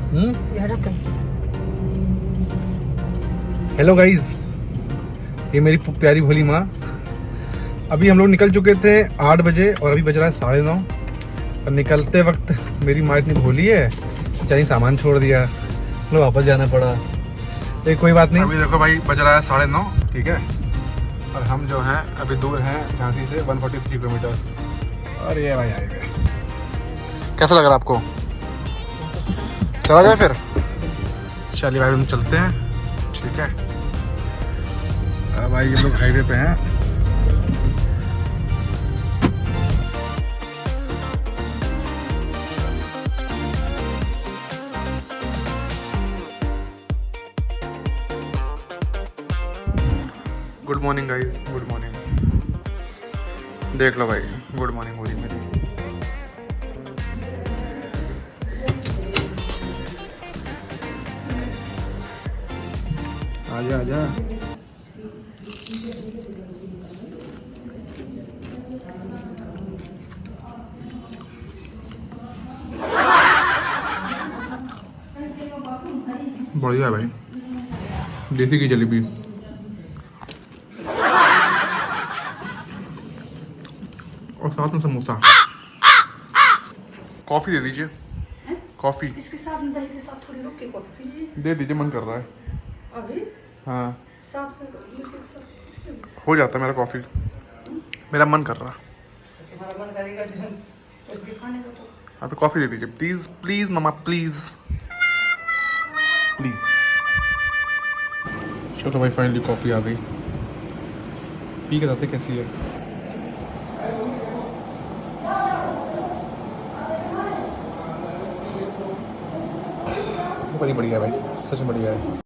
Hello guys, ये मेरी प्यारी भोली माँ। अभी हम लोग निकल चुके थे 8 बजे और अभी बज रहा है 9:30। और निकलते वक्त मेरी माँ इतनी भोली है, चाहे सामान छोड़ दिया, मतलब वापस जाना पड़ा। ये कोई बात नहीं। अभी देखो भाई, बज रहा है 9:30, ठीक है। और हम जो हैं अभी दूर हैं झांसी से 143 किलोमीटर। और ये भाई हाईवे कैसा लग रहा है आपको? चला जाए फिर? चलिए भाई, हम चलते हैं, ठीक है। भाई ये लोग हाईवे पे हैं। Good morning guys, good morning. देख लो भाई, गुड मॉर्निंग हो रही मेरी। आजा आजा। बढ़िया है भाई, देसी की जलेबी। और साथ में समोसा। कॉफी दे दीजिए। कॉफी इसके साथ दही के साथ थोड़ी रुक के कॉफी दे दीजिए, मन कर रहा है अभी। हाँ, साथ में ये के साथ हो जाता है मेरा कॉफी। मेरा मन कर रहा। तुम्हारा मन करेगा जो कुछ भी खाने को तो। हाँ तो कॉफी दे दीजिए please, please mama, please please. चलो भाई, फाइनली कॉफी आ गई। पी के बताते कैसी है। बड़ी बढ़िया भाई, सच में बढ़िया है।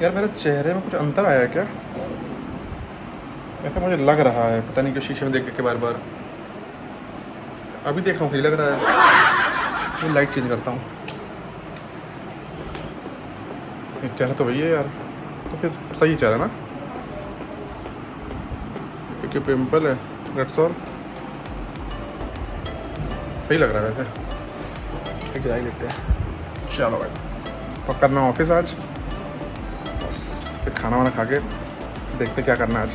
यार मेरे चेहरे में कुछ अंतर आया है क्या? ऐसा मुझे लग रहा है, पता नहीं क्यों शीशे में देख देख के बार बार। अभी देख रहा हूँ, सही लग रहा है। ये लाइट चेंज करता हूँ। ये चेहरा तो वही है यार, तो फिर सही चेहरा ना, क्योंकि पिंपल है, दैट्स ऑल। सही लग रहा है वैसे। एक जगह लेते हैं। चलो भाई, पक्का करना ऑफिस आज, बस फिर खाना वाना खा के देखते क्या करना है आज।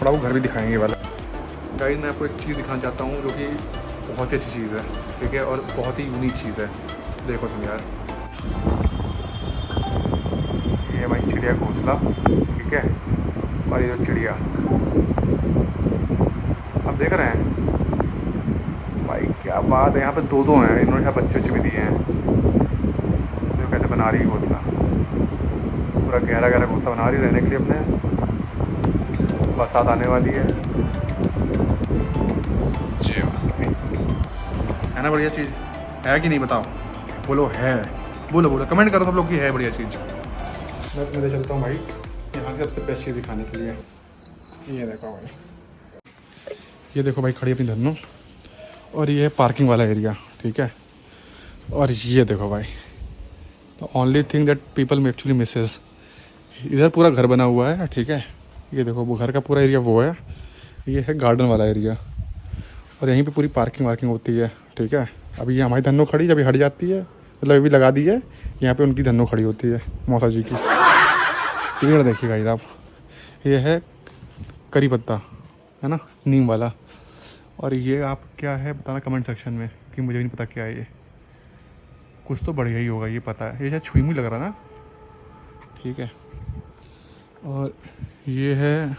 थोड़ा वो घर भी दिखाएंगे वाला। गाइस मैं आपको एक चीज़ दिखाना चाहता हूँ जो कि बहुत ही अच्छी चीज़ है, ठीक है, और बहुत ही यूनिक चीज़ है। देखो तुम यार, ये भाई चिड़िया घोंसला, ठीक है। और ये जो चिड़िया आप देख रहे हैं भाई, क्या बात है। यहाँ पे दो हैं, इन्होंने यहाँ बच्चे भी दिए हैं। देखो कैसे बना रही है घोंसला, पूरा गहरा गहरा घोंसला बना रही है रहने के लिए अपने। बरसात आने वाली है, है ना बढ़िया चीज़? है कि नहीं बताओ? बोलो है, बोलो बोलो, कमेंट करो सब लोग की है बढ़िया चीज़। मैं तुम्हें चलता हूँ भाई यहाँ की सबसे बेस्ट चीज़ दिखाने के लिए। ये देखो भाई, ये देखो भाई, खड़ी अपनी धन्नो। और ये है पार्किंग वाला एरिया, ठीक है। और ये देखो भाई, the only thing that people में एक्चुअली मिसेस, इधर पूरा घर बना हुआ है, ठीक है। ये देखो वो घर का पूरा एरिया वो है। ये है गार्डन वाला एरिया, और यहीं पे पूरी पार्किंग वार्किंग होती है, ठीक है। अभी ये हमारी धन्नो खड़ी, जब हट जाती है, मतलब अभी लगा दी है, यहाँ पे उनकी धन्नो खड़ी होती है, मौसा जी की। पेड़ देखिएगा आप, ये है करी पत्ता, है ना, नीम वाला। और ये आप क्या है बताना कमेंट सेक्शन में, कि मुझे नहीं पता क्या है ये। कुछ तो बढ़िया ही होगा, ये पता है। ये शायद छुई मुई लग रहा ना, ठीक है। और ये है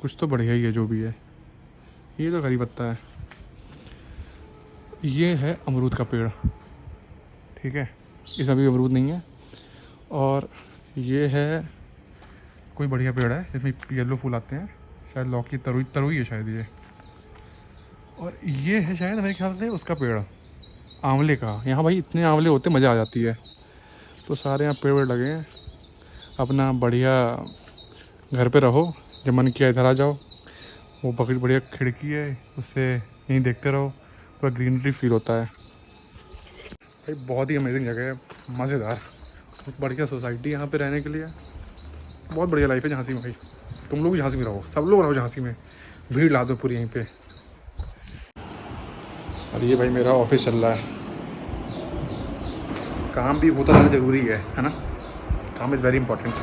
कुछ तो बढ़िया ही है जो भी है। ये तो करी पत्ता है। ये है अमरूद का पेड़, ठीक है। इसमें भी अमरूद नहीं है। और ये है कोई बढ़िया पेड़ है जिसमें येलो फूल आते हैं, शायद लौकी, तरुई तरुई है शायद ये। और ये है शायद मेरे ख्याल से उसका पेड़, आंवले का। यहाँ भाई इतने आंवले होते, मज़ा आ जाती है। तो सारे यहाँ पेड़ लगे हैं। अपना बढ़िया घर पे रहो, जब मन किया इधर आ जाओ। वो बकरी बढ़िया खिड़की है, उससे यहीं देखते रहो, पूरा ग्रीनरी फील होता है भाई। बहुत ही अमेजिंग जगह है, मज़ेदार, बढ़िया सोसाइटी यहाँ पे रहने के लिए। बहुत बढ़िया लाइफ है झांसी में भाई। तुम लोग भी झांसी में रहो, सब लोग रहो झांसी में, भीड़ ला दो पूरी यहीं पे। और ये भाई मेरा ऑफिस चल रहा है, काम भी होता रहना ज़रूरी है ना। काम is very important.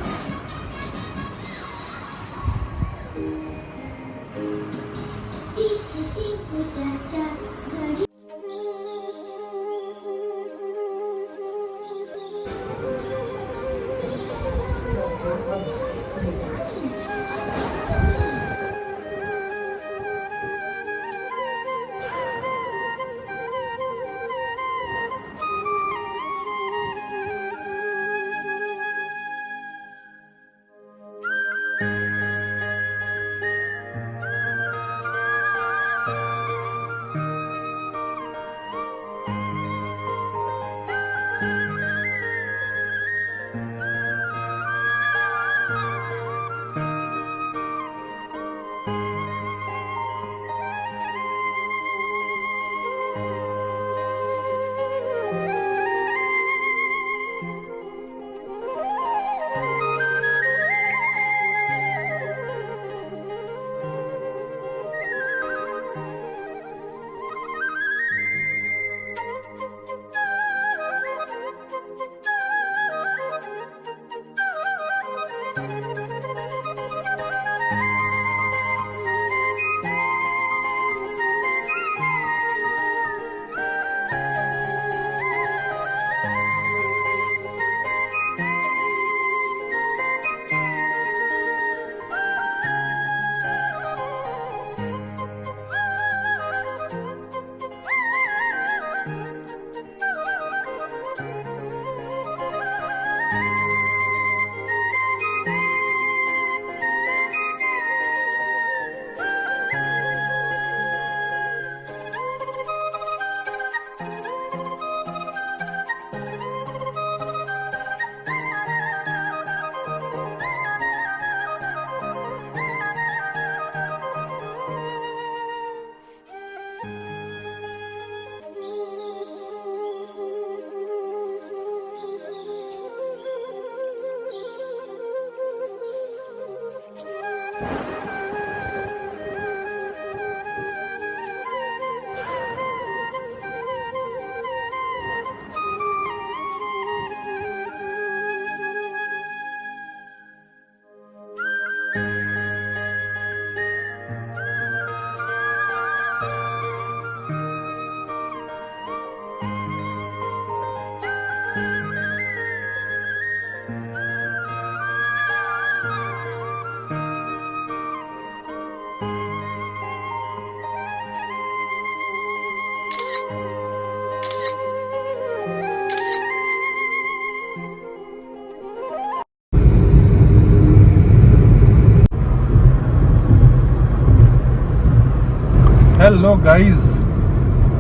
Hello guys,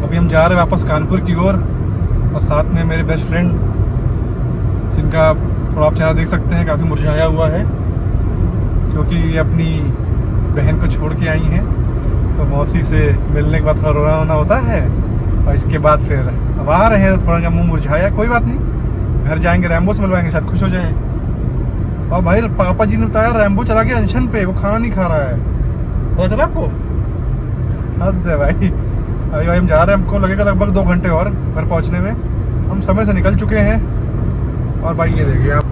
अभी हम जा रहे हैं वापस कानपुर की ओर और साथ में मेरे बेस्ट फ्रेंड जिनका थोड़ा आप चेहरा देख सकते हैं काफ़ी मुरझाया हुआ है क्योंकि ये अपनी बहन को छोड़ के आई हैं। तो मौसी से मिलने के बाद थोड़ा रोना वोना होता है और इसके बाद फिर अब आ रहे हैं तो थोड़ा सा मुँह मुरझाया। कोई बात नहीं, घर जाएंगे रैम्बो से मिलवाएंगे, शायद खुश हो जाए। और भाई पापा जी ने बताया रैम्बो चला गया अनशन पे, वो खाना नहीं खा रहा है, पता चला आपको? हद है भाई। अभी भाई हम जा रहे हैं, हमको लगेगा लगभग 2 घंटे और घर पहुंचने में। हम समय से निकल चुके हैं। और भाई ये देखिए आप,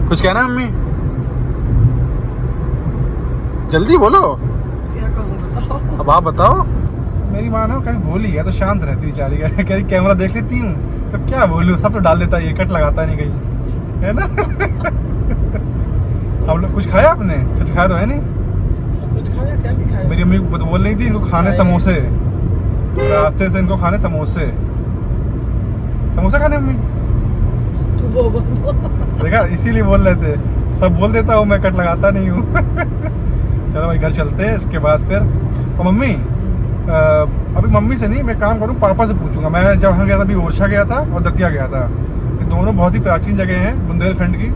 कुछ कहना है मम्मी? जल्दी बोलो। क्या कहूँ बताओ? अब आप बताओ। मेरी माँ ना कभी भूल ही है तो शांत रहती बेचारी, कहीं कैमरा देख लेती हूँ तो क्या बोलूँ, सब तो डाल देता है, ये कट लगाता नहीं कहीं, है ना? आप लोग कुछ खाया आपने? कुछ खाया तो है नहीं? सब कुछ खाया, क्या नहीं खाया? मेरी अम्मी बोल रही थी इनको खाने समोसे, रास्ते से इनको खाने समोसे। समोसा खाने अम्मी? तू बोल देखा, इसीलिए बोल रहे थे, सब बोल देता हूँ मैं, कट लगाता नहीं हूँ। चलो भाई घर चलते हैं इसके बाद फिर। और मम्मी अभी मम्मी से नहीं, मैं काम करूँ पापा से पूछूंगा। मैं जहाँ गया था अभी ओरछा गया था और दतिया गया था, ये दोनों बहुत ही प्राचीन जगह हैं बुंदेलखंड की,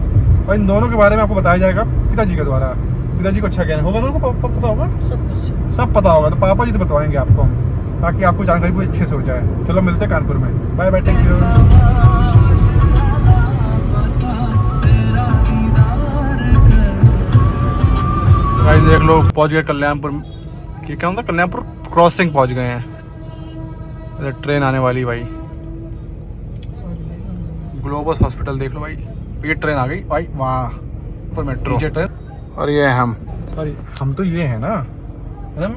और इन दोनों के बारे में आपको बताया जाएगा पिताजी के द्वारा। पिताजी को अच्छा ज्ञान होगा, उनको पता होगा, सब पता होगा, तो पापा जी तो बताएंगे आपको हम, ताकि आपको जानकारी पूरी अच्छे से हो जाए। चलो मिलते हैं कानपुर में, बाय बाय, टेक केयर। भाई देख लो पहुंच गए कल्याणपुर, क्या होता है कल्याणपुर क्रॉसिंग पहुंच गए हैं। ट्रेन आने वाली भाई, ग्लोबस हॉस्पिटल देख लो भाई, ये ट्रेन आ गई भाई, वाह ऊपर मेट्रो ट्रेन। और ये हम, और हम तो ये है ना, है ना?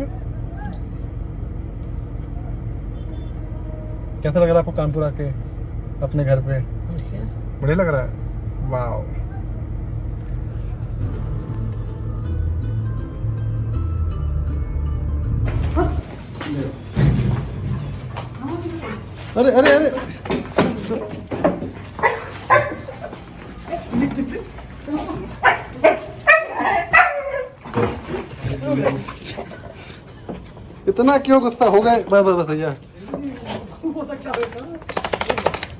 कैसा लग रहा है आपको कानपुर आके अपने घर पे? बढ़िया लग रहा है, वाह। अरे अरे अरे इतना क्यों गुस्सा हो गए? बस बस भैया,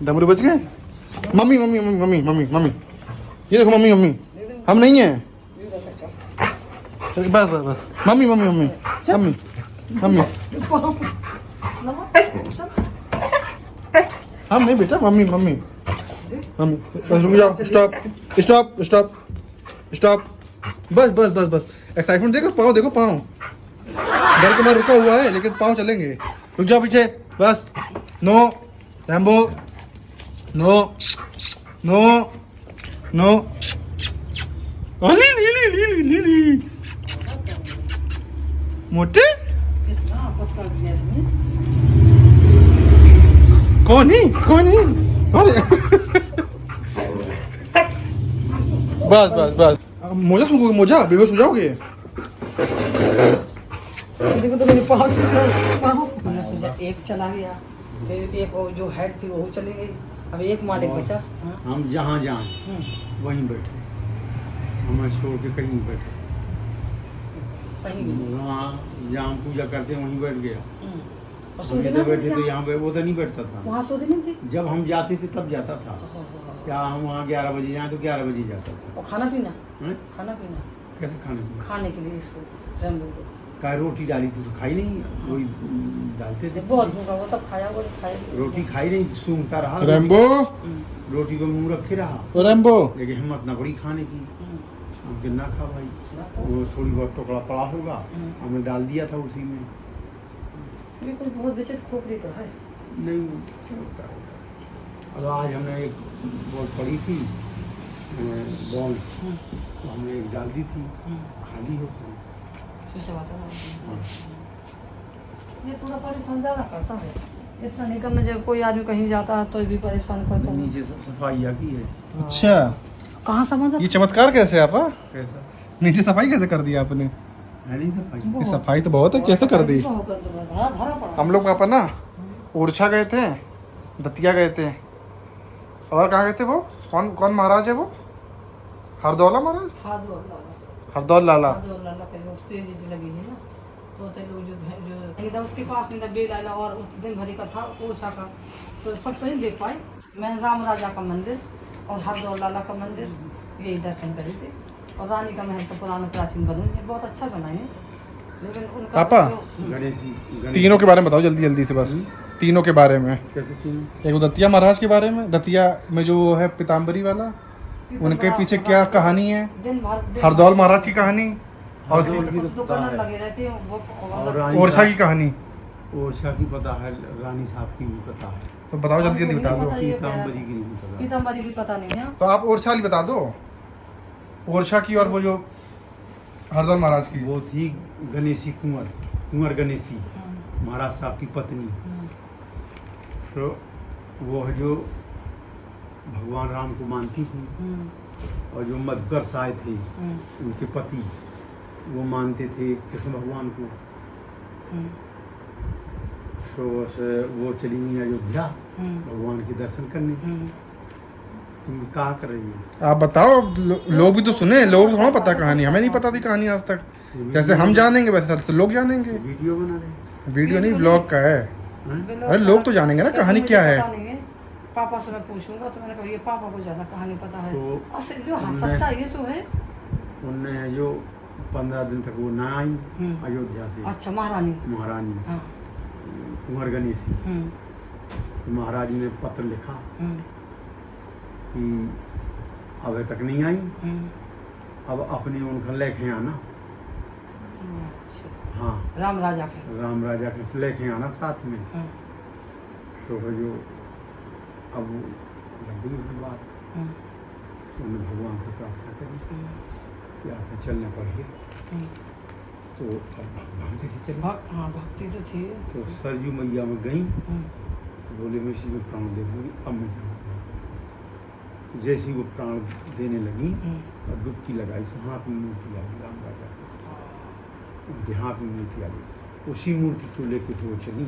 डमरू बच गए। Mummy mummy mummy mummy mummy mummy, ये देखो मम्मी मम्मी, हम नहीं है। बस बस बस, mummy mummy mummy mummy mummy, हम नहीं बेटा, मम्मी मम्मी मम्मी। बस रुक जाओ, स्टॉप स्टॉप स्टॉप स्टॉप, बस बस बस बस। एक्साइटमेंट देखो, पाँव देखो, पाँव डर के मार रुका हुआ है लेकिन पाँव चलेंगे। रुक जाओ पीछे, बस। No Rambo, no no no, मोटे कौन ही बस बस बस। मोजा सूंघोगे, मोजा बेबस हो जाओगे। देखो तो मेरे पास मैंने सोचा एक चला गया, फिर एक वो जो हेड थी वो चली गई, अब एक मालिक बचा। हाँ? हम जहाँ जाएं वहीं बैठे, हमें छोड़ के कहीं नहीं बैठे। कहीं भी वहाँ जहाँ पूजा करते वहीं बैठ गया। और हम सोते इधर ना बैठे तो यहाँ पे वो तो नहीं बैठता था। वहाँ सोते नहीं थे। जब हम जाते थे तब जाता था। क्या हम वहाँ 11 बजे जाए तो 11 बजे जाता था। और खाना पीना, हैं? खाना पीना कैसे खाने को? खाने के लिए इसको रैम्बो को क्या रोटी डाली थी तो खाई नहीं, कोई डालते थे। बहुत भूखा वो तब खाया, वो खाया रोटी खाई नहीं, सूंघता रहा। रैम्बो, रोटी को मुंह रखे रहा, रैम्बो, लेकिन हिम्मत ना पड़ी खाने की। हम कि ना खा भाई, वो थोड़ी बहुत टुकड़ा पड़ा होगा, हमने डाल दिया था उसी में। बिल्कुल बहुत बेचैन खोपड़ी तो है। नहीं होता है। अब आज हमने एक बहुत पड़ी थी बॉल, तो हमने एक डाल दी थी, खाली हो गई। ये थोड़ा परेशान ज़्यादा करता है, इतना नहीं करना। जब कोई आदमी कहीं जाता है तो भी परेशान करता है। नीचे सब सफाई की है। अच्छा कहाँ समझ ये चमत्कार कैसे आप? कैसा नीचे सफाई कैसे कर दी आपने? है नहीं सफाई? ये सफाई तो बहुत है, कैसे कर दी? हम लोग वहाँ पर ना ओरछा गए थे, दतिया गए थे, और कहाँ गए थे? वो कौन कौन महाराज है वो? हरदौला महाराज, हरदौल लाला। लगी है ना, तो लोग जो उसके पास में बेल आला और दिन भरी का था ओरछा का, तो सब तो नहीं देख पाए। मैंने राम राजा का मंदिर और हरदौल लाला का मंदिर यही दर्शन करे थे, और रानी का महल तो पुराना प्राचीन बना है, बहुत अच्छा बना है। लेकिन उनका पापा, गणेशी तीनों के बारे में बताओ जल्दी जल्दी से, बस तीनों के बारे में। कैसे तीनों? एक वो दतिया महाराज के बारे में, दतिया में जो वो है पीताम्बरी वाला, उनके पीछे क्या कहानी है? हरदौल महाराज की कहानी, और दुकान लगे रहते हैं वो, और रानी ओरछा की कहानी। ओरछा की पता है, रानी साहब की भी पता है, तो बताओ जल्दी जल्दी बता दो। पीताम्बरी की नहीं पता। पीताम्बरी की पता नहीं है। तो आप ओरछा वाली बता दो, ओरछा की, और वो जो हरदौल महाराज की। वो थी गणेशी कुंवर गणेशी महाराज साहब की पत्नी। तो वो है जो भगवान राम को मानती थी, और जो मधुकर साय थे उनके पति, वो मानते थे कृष्ण भगवान को। तो वो चली गई अयोध्या भगवान के दर्शन करने। तुम क्या कर रही हो? आप बताओ, लोग भी तो सुने, लोग को थोड़ा पता कहानी, हमें नहीं पता थी कहानी आज तक। जैसे हम जानेंगे वैसे तो लोग जानेंगे। वीडियो बना रहे? वीडियो नहीं, ब्लॉग का है। अरे लोग तो जानेंगे ना कहानी क्या है। पापा से मैं पूछूंगा, तो मैंने कहा ये पापा को ज्यादा कहानी पता है। तो जो सच्चा ये सो है, उनने जो 15 दिन तक वो ना आई अयोध्या से। अच्छा महारानी महारानी कुंवर गणेशी। तो महाराज ने पत्र लिखा कि अभी तक नहीं आई, अब अपने उनका लेके आना। हाँ, राम राजा के लेके आना साथ में। तो जो अब लग गई उनकी बात। तो उन्होंने भगवान से प्रार्थना करी कि आपने चलना पड़ेगा। तो अब भगवान कैसे चले? हाँ भक्ति तो थी। तो सरयू मैया में गई, तो बोले मैं इसी में प्राण दे दूँगी, अब मैं जाऊँगा। जैसे ही वो प्राण देने लगी और डुबकी लगाई, तो हाथ में मूर्ति आ गई राम राजा की। उनके हाथ में मूर्ति आ गई, उसी मूर्ति को लेके तो वो चली।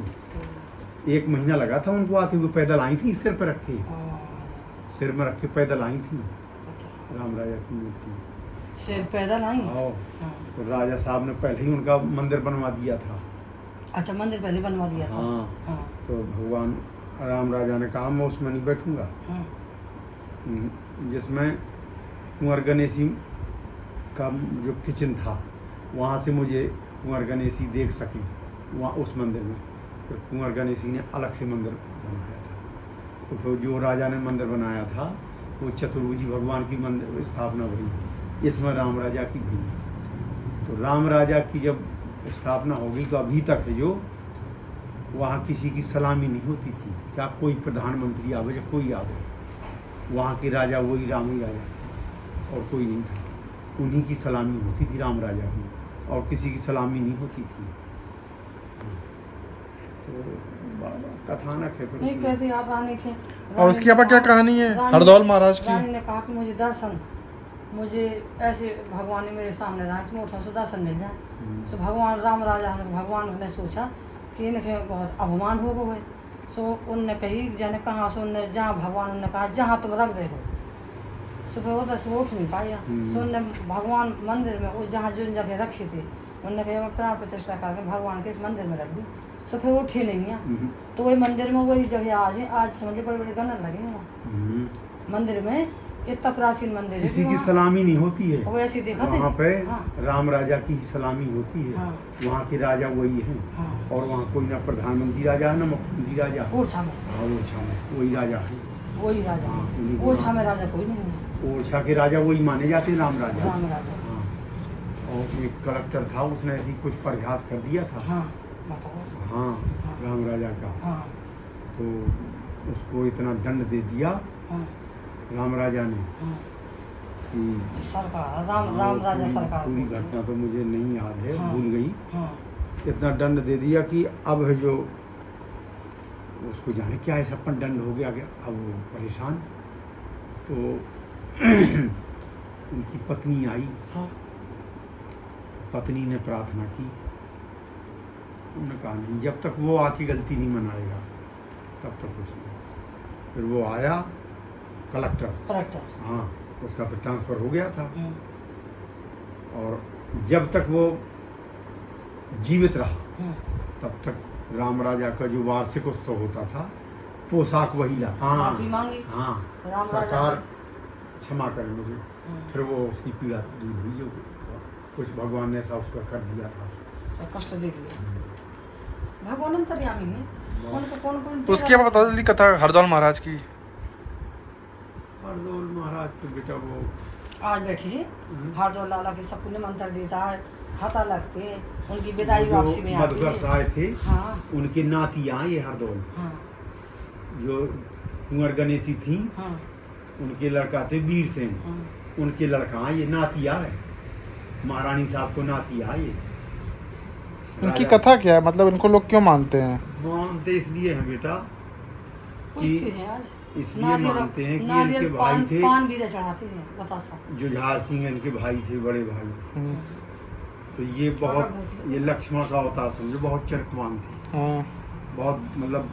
1 महीना लगा था उनको आते हुए, पैदल आई थी सिर पर रख के, सिर में रख के पैदल आई थी राम राजा की मूर्ति। सिर पैदल आई? तो राजा साहब ने पहले ही उनका मंदिर बनवा दिया था। अच्छा, मंदिर पहले बनवा दिया था। हाँ। तो भगवान राम राजा ने कहा मैं उसमें नहीं बैठूंगा, जिसमें कुंवर गणेशी का जो किचन था वहाँ से मुझे कुंवर गणेशी देख सकें, वहाँ उस मंदिर में। फिर कुंवर गणेशी ने अलग से मंदिर बनाया था। तो फिर जो राजा ने मंदिर बनाया था वो चतुर्भुजी भगवान की मंदिर स्थापना हुई, इसमें राम राजा की भी। तो राम राजा की जब स्थापना हो गई तो अभी तक है जो वहाँ किसी की सलामी नहीं होती थी। क्या कोई प्रधानमंत्री आवे या कोई आवे, वहाँ के राजा वही राम ही राजा और कोई नहीं था। उन्हीं की सलामी होती थी राम राजा की, और किसी की सलामी नहीं होती थी। तो कथानक है। नहीं कहते आप रानी के। और उसकी यहाँ पर क्या कहानी है हरदौल महाराज की? रानी ने कहा कि मुझे दर्शन, मुझे ऐसे भगवान ने मेरे सामने रहा कि मैं उठा से दर्शन मिल जाए। सो भगवान राम राजा ने, भगवान ने सोचा कि इन्हें बहुत अपमान हो गए। सो उनने कही जाने कहाँ से, उनने जहाँ भगवान उनने कहा जहाँ तुम रख दे हो। सो फिर उधर से उठ नहीं पाया। सो उनने भगवान मंदिर में वो जहाँ जो जगह रखी थी उनने कहा मैं प्राण प्रतिष्ठा करके भगवान के इस मंदिर में रख दी। सो फिर उठे नहीं है। तो वही मंदिर में वही जगह आज समझ बड़े बड़े गनर लगे हैं मंदिर में। इतना प्राचीन मंदिर है, किसी की सलामी नहीं होती है। वो ऐसे देखा वहाँ पे हाँ। राम राजा की सलामी होती है। हाँ। वहाँ के राजा वही हैं। हाँ। और वहाँ कोई ना प्रधानमंत्री राजा है ना मुख्यमंत्री राजा है। ओरछा में, हाँ, ओरछा में वही राजा है। वही राजा। हाँ, उन्हीं को ओरछा में राजा कोई नहीं है। ओरछा के राजा वही माने जाते हैं, राम राजा। राम राजा। हाँ। और एक कलेक्टर था, उसने ऐसी कुछ प्रयास कर दिया था। हाँ बताओ। हाँ, राम राजा का। हाँ। तो उसको इतना दंड दे दिया हाँ। राम राजा ने हाँ। कि सरकार राम राजा सरकार पूरी घटना तो मुझे नहीं याद है, हाँ। भूल गई। हाँ। इतना दंड दे दिया कि अब है जो उसको जाने क्या है, सब पर दंड हो गया। अब वो परेशान। तो उनकी पत्नी आई। हाँ। पत्नी ने प्रार्थना की। उन्होंने कहा नहीं, जब तक वो आके गलती नहीं मनाएगा तब तक कुछ नहीं। फिर वो आया कलेक्टर। हाँ, उसका फिर ट्रांसफ़र हो गया था। और जब तक वो जीवित रहा तब तक राम राजा का जो वार्षिक उत्सव होता था, पोशाक वही ला। माफी मांगी। हाँ, राम सरकार क्षमा करें मुझे। फिर वो उसकी पीड़ा दूर हुई, जो कुछ भगवान ने ऐसा उसका कर दिया था, सब कष्ट दे दिया। भगवान अंतर्यामी है। कौन उसके बाद बता जल्दी कथा हरदौल महाराज की। हरदौल महाराज तो बेटा वो आज बैठिए, हरदौल लाला के सब पुण्य मंत्र देता है, खाता लगते हैं, उनकी विदाई वापसी में आती है। मधुकर आए थे। हाँ। उनके नातियाँ ये हरदौल। हाँ। जो कुंवर गणेशी थी, हाँ। उनके लड़का थे वीर सेन। हाँ। उनके लड़का ये नातिया है, महारानी साहब को नातिया ये। इनकी कथा क्या है, मतलब इनको लोग क्यों मानते हैं? मानते इसलिए हैं बेटा पूछते हैं आज, इसलिए मानते हैं कि इनके भाई थे, पान भी चढ़ाते हैं बतासा। जुझार सिंह इनके भाई थे, बड़े भाई। तो ये बहुत, ये लक्ष्मण का अवतार समझो, बहुत चरित्रवान थे। बहुत मतलब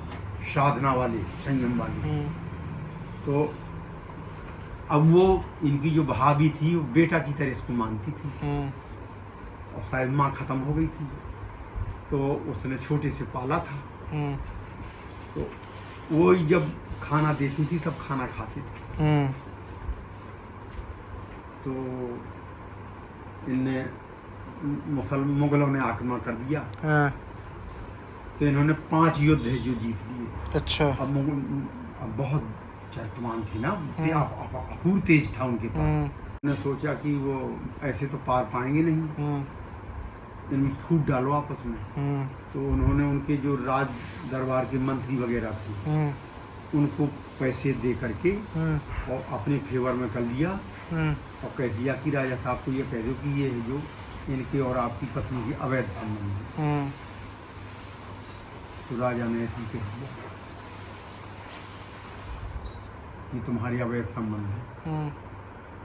साधना वाले, संयम वाले। तो अब वो इनकी जो भाभी थी वो बेटा की तरह इसको मानती थी। और शायद माँ खत्म हो गई थी, तो उसने छोटे से पाला था। तो वो जब खाना देती थी तब खाना खाते थे। तो इनने मुगलों ने आक्रमण कर दिया। तो इन्होंने 5 युद्ध जो जीत लिए। अच्छा। अब बहुत चरित्रवान थे ना, अपूर्व तेज था उनके पास। उन्होंने सोचा कि वो ऐसे तो पार पाएंगे नहीं, इनमें फूट डालो आपस में। तो उन्होंने उनके जो राज दरबार के मंत्री वगैरह थे उनको पैसे दे करके और अपने फेवर में कर लिया और कह दिया कि राजा साहब को ये कह दो कि ये है जो इनके और आपकी पत्नी की अवैध संबंध है। तो राजा ने ऐसे ही कह दिया कि तुम्हारी अवैध संबंध है।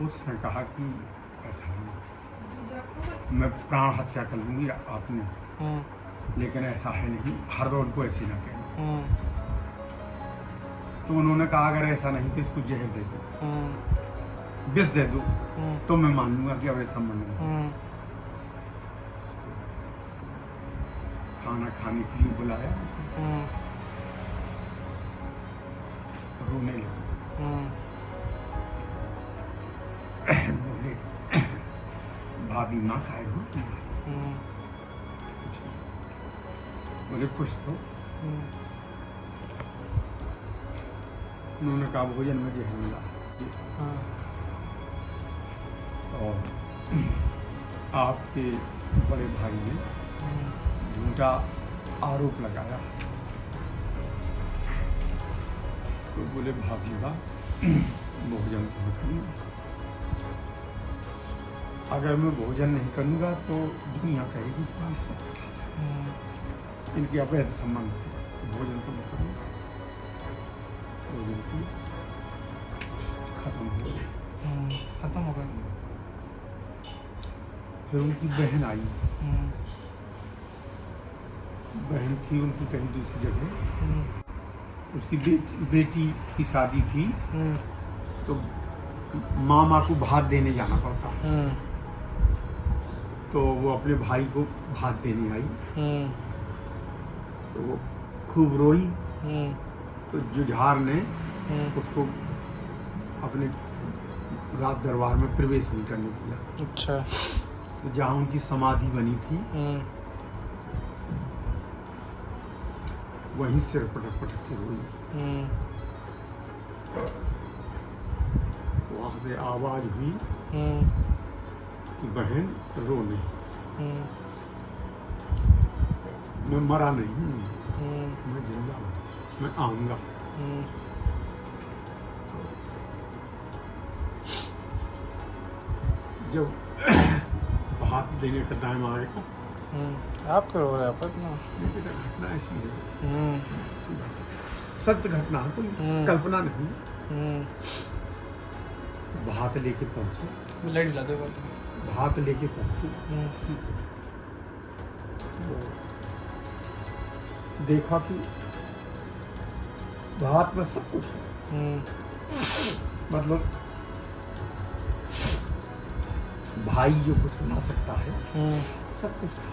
उसने कहा कि ऐसा नहीं, मैं प्राण हत्या कर लूँगी आपने, लेकिन ऐसा है नहीं, हर रोज को ऐसे ना कहना। तो उन्होंने कहा अगर ऐसा नहीं तो इसको जहर दे दो, विष दे दो, तो मैं मान लूंगा कि अवैध संबंध है। खाना खाने के लिए बुलाया, रोने लगे। बोले भाभी माँ खाए हो? बोले कुछ तो। उन्होंने कहा भोजन में जहर मिला। और आपके बड़े भाई ने झूठा आरोप लगाया। तो बोले भाभी बा भोजन तो करूँगा, अगर मैं भोजन नहीं करूँगा तो दुनिया कहेगी कि इनके अवैध संबंध थे, भोजन तो मैं करूँगा। भोजन की खत्म हो गया। फिर उनकी बहन आई, बहन थी उनकी कहीं दूसरी जगह, उसकी बेटी की शादी थी, तो मामा को भात देने जाना पड़ता। तो वो अपने भाई को भात देने आई, तो वो खूब रोई। तो जुझार ने उसको अपने राज दरबार में प्रवेश नहीं करने दिया। अच्छा। तो जहाँ उनकी समाधि बनी थी वहीं सिर पटक पटक के रोई। वहां से आवाज हुई कि बहन रो नहीं, मैं मरा नहीं, मैं जिंदा हूँ, मैं आऊंगा। जब भात देने का टाइम आएगा, आप क्यों रो रहे हैं? लेकिन घटना ऐसी है, सत्य घटना है, कोई कल्पना नहीं। भात लेके पहुंचे, लाइट ला दो। भात लेके पहुंचे, देखा कि भात में सब कुछ है। मतलब भाई जो कुछ ला सकता है सब कुछ था।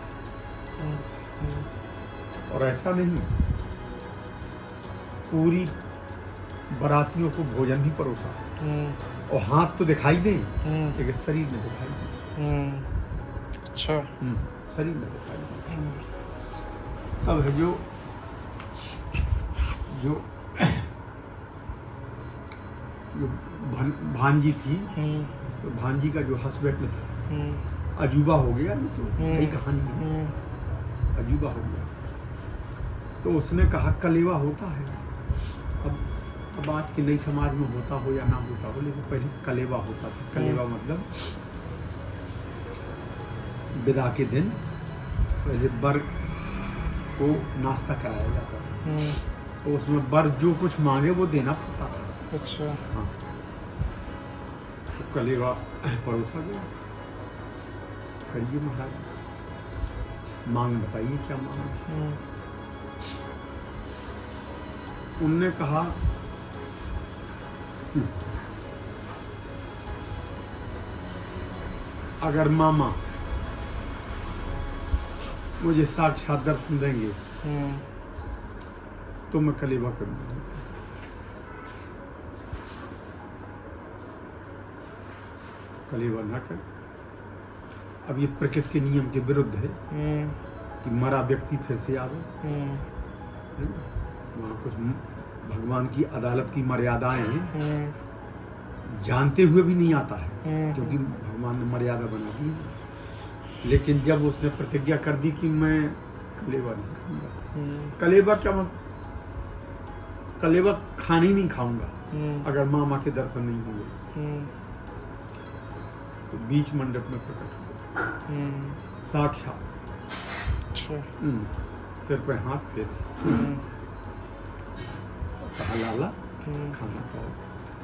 और ऐसा नहीं, पूरी बारातियों को भोजन भी परोसा और हाथ तो दिखाई दे लेकिन शरीर में दिखाई दे। अच्छा। शरीर में दिखाई दे। तब है जो भांजी थी, तो भांजी का जो हस्बैंड था अजूबा हो गया, नहीं तो यही कहानी है, अजूबा हो गया। तो उसने कहा कलेवा होता है। अब आज के नई समाज में होता हो या ना होता हो, लेकिन पहले कलेवा होता था। कलेवा मतलब विदा के दिन पहले बर को नाश्ता कराया जाता था, तो उसमें बर जो कुछ मांगे वो देना पड़ता था। अच्छा। हाँ, तो कलेवा परोसा गया। करिए महाराज, मांग बताइए क्या मांग। उनने कहा अगर मामा मुझे साक्षात दर्शन देंगे तो मैं कलेवा करूंगा। कलेवा ना कर। अब ये प्रकृति के नियम के विरुद्ध है कि मरा व्यक्ति फिर से आवे। वहाँ कुछ भगवान की अदालत की मर्यादाएं हैं, जानते हुए भी नहीं आता है, क्योंकि भगवान ने मर्यादा बना दी है। लेकिन जब उसने प्रतिज्ञा कर दी कि मैं कलेवा नहीं करूँगा। कलेवा क्या मतलब? कलेवा खाने ही नहीं खाऊंगा अगर मामा के दर्शन नहीं हुए। तो बीच मंडप में प्रकट हुआ साक्षात। अच्छा। सिर पे हाथ फेर कहा लाला खाना खाओ,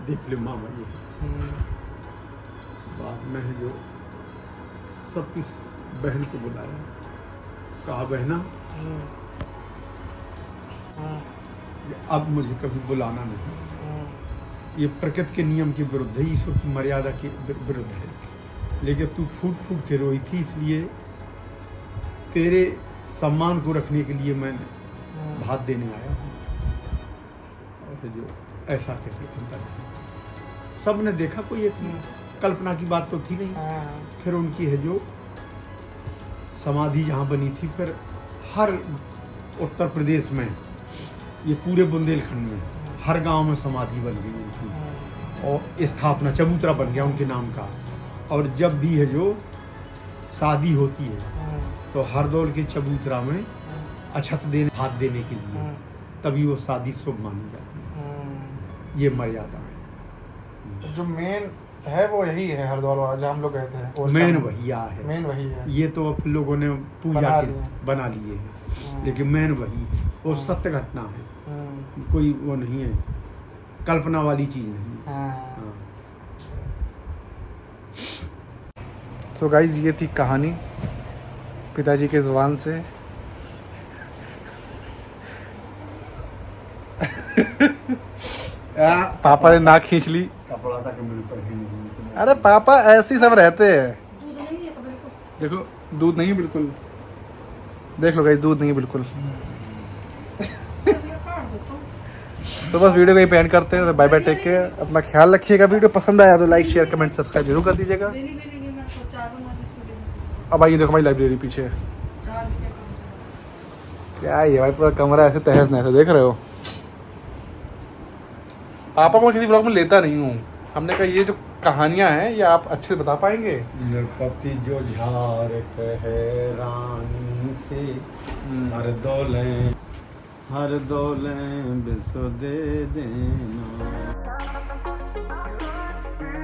देख ले मामा ये। बाद में है जो सबकी बहन को बुलाया, कहा बहना अब मुझे कभी बुलाना नहीं, ये प्रकृति के नियम के विरुद्ध है, ईश्वर की मर्यादा के विरुद्ध है, लेकिन तू फूट फूट के रोई थी, इसलिए तेरे सम्मान को रखने के लिए मैं भात देने आया हूँ। और जो ऐसा कहते चिंता नहीं, सब ने देखा, कोई एक कल्पना की बात तो थी नहीं। फिर उनकी है जो समाधि जहाँ बनी थी, फिर हर उत्तर प्रदेश में, ये पूरे बुंदेलखंड में हर गांव में समाधि बन गई उनकी, और स्थापना चबूतरा बन गया उनके नाम का। और जब भी है जो शादी होती है तो हरदौल के चबूतरा में अछत देने, हाथ देने के लिए, तभी वो शादी शुभ मानी जाती है। ये मर्यादा है। जो मेन है वो यही है, हरद्वार वाला जहाँ हम लोग गए थे, मेन वही है, मेन वही है। ये तो अब लोगों ने पूजा के बना लिए है, लेकिन मेन वही है, वो सत्य घटना है, कोई वो नहीं है, कल्पना वाली चीज नहीं है। तो गाइज ये थी कहानी पिताजी के ज़ुबान से। पापा ने नाक खींच ली। कपड़ा तक मैंने पहने नहीं। अरे पापा ऐसे ही सब रहते हैं। दूध नहीं है कपड़े को। देखो दूध नहीं बिल्कुल, देख लो गाइस दूध नहीं बिल्कुल। तो बस वीडियो को ही एंड करते हैं। बाय बाय, टेक केयर, अपना ख्याल रखिएगा। वीडियो पसंद आया तो लाइक शेयर कमेंट सब्सक्राइब जरूर कर दीजिएगा। अब आइए देखो हमारी लाइब्रेरी पीछे क्या है, ये भाई पूरा कमरा ऐसे तहस नहस है, देख रहे हो। पापा को किसी ब्लॉग में लेता नहीं हूँ, हमने कहा ये जो कहानियां हैं ये आप अच्छे से बता पाएंगे। नरपति जो झार कहे रानी से, हर दौलें विश्व दे देना।